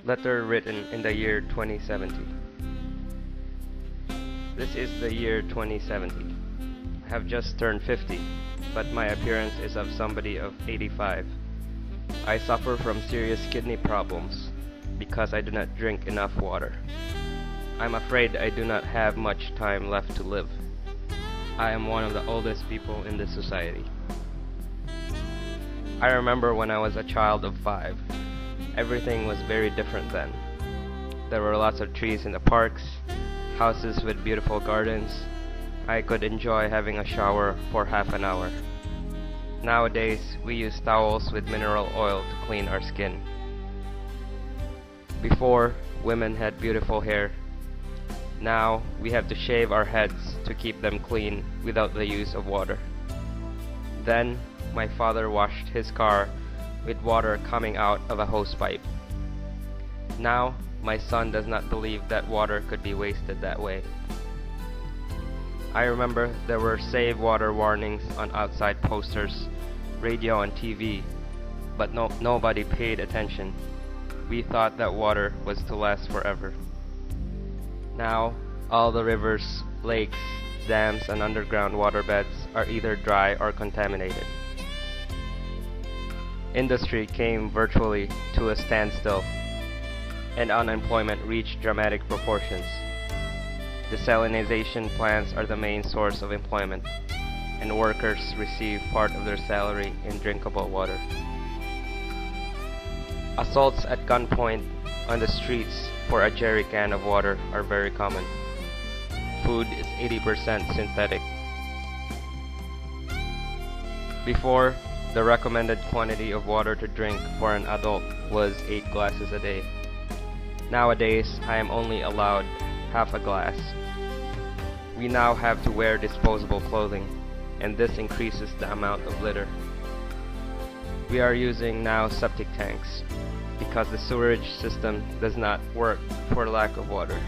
Letter written in the year 2070. This is the year 2070. I have just turned 50, but my appearance is of somebody of 85. I suffer from serious kidney problems because I do not drink enough water. I'm afraid I do not have much time left to live. I am one of the oldest people in this society. I remember when I was a child of 5. Everything was very different then. There were lots of trees in the parks, houses with beautiful gardens. I could enjoy having a shower for half an hour. Nowadays, we use towels with mineral oil to clean our skin. Before, women had beautiful hair. Now, we have to shave our heads to keep them clean without the use of water. Then, my father washed his car with water coming out of a hosepipe. Now, my son does not believe that water could be wasted that way. I remember there were save water warnings on outside posters, radio and TV, but nobody paid attention. We thought that water was to last forever. Now, all the rivers, lakes, dams and underground waterbeds are either dry or contaminated. Industry came virtually to a standstill, and unemployment reached dramatic proportions. Desalination plants are the main source of employment, and workers receive part of their salary in drinkable water. Assaults at gunpoint on the streets for a jerry can of water are very common. Food is 80% synthetic. Before, the recommended quantity of water to drink for an adult was 8 glasses a day. Nowadays, I am only allowed half a glass. We now have to wear disposable clothing, and this increases the amount of litter. We are using now septic tanks because the sewerage system does not work for lack of water.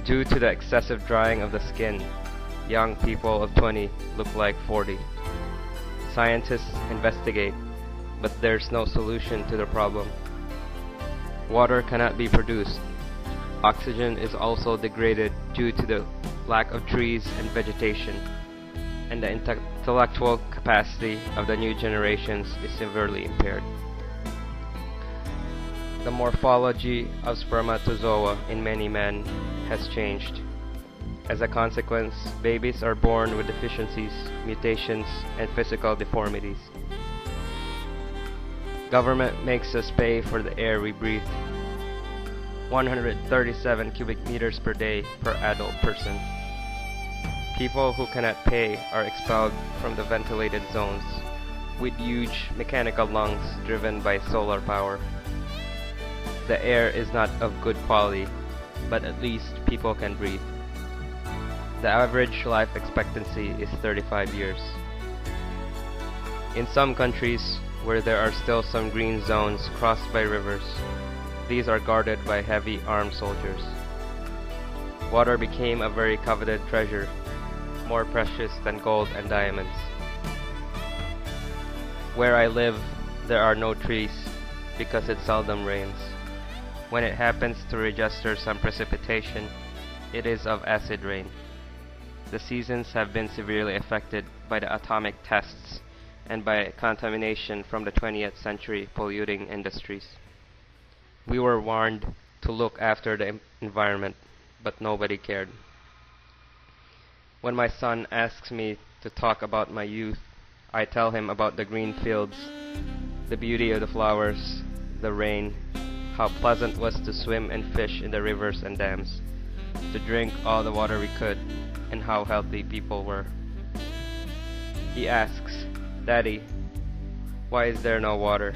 Due to the excessive drying of the skin, young people of 20 look like 40. Scientists investigate, but there's no solution to the problem. Water cannot be produced. Oxygen is also degraded due to the lack of trees and vegetation, and the intellectual capacity of the new generations is severely impaired. The morphology of spermatozoa in many men has changed. As a consequence, babies are born with deficiencies, mutations, and physical deformities. Government makes us pay for the air we breathe. 137 cubic meters per day per adult person. People who cannot pay are expelled from the ventilated zones with huge mechanical lungs driven by solar power. The air is not of good quality, but at least people can breathe. The average life expectancy is 35 years. In some countries where there are still some green zones crossed by rivers, these are guarded by heavy armed soldiers. Water became a very coveted treasure, more precious than gold and diamonds. Where I live, there are no trees because it seldom rains. When it happens to register some precipitation, it is of acid rain. The seasons have been severely affected by the atomic tests and by contamination from the 20th century polluting industries. We were warned to look after the environment, but nobody cared. When my son asks me to talk about my youth, I tell him about the green fields, the beauty of the flowers, the rain, how pleasant it was to swim and fish in the rivers and dams, to drink all the water we could, and how healthy people were. He asks, "Daddy, why is there no water?"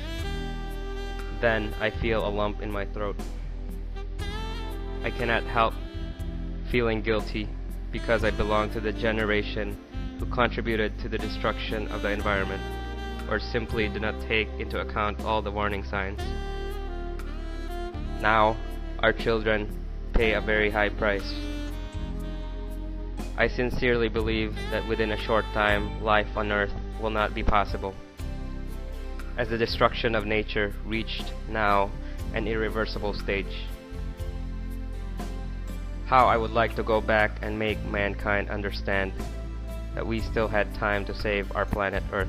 Then I feel a lump in my throat. I cannot help feeling guilty because I belong to the generation who contributed to the destruction of the environment, or simply did not take into account all the warning signs. Now, our children pay a very high price. I sincerely believe that within a short time, life on Earth will not be possible. as the destruction of nature reached now an irreversible stage. How I would like to go back and make mankind understand that we still had time to save our planet Earth.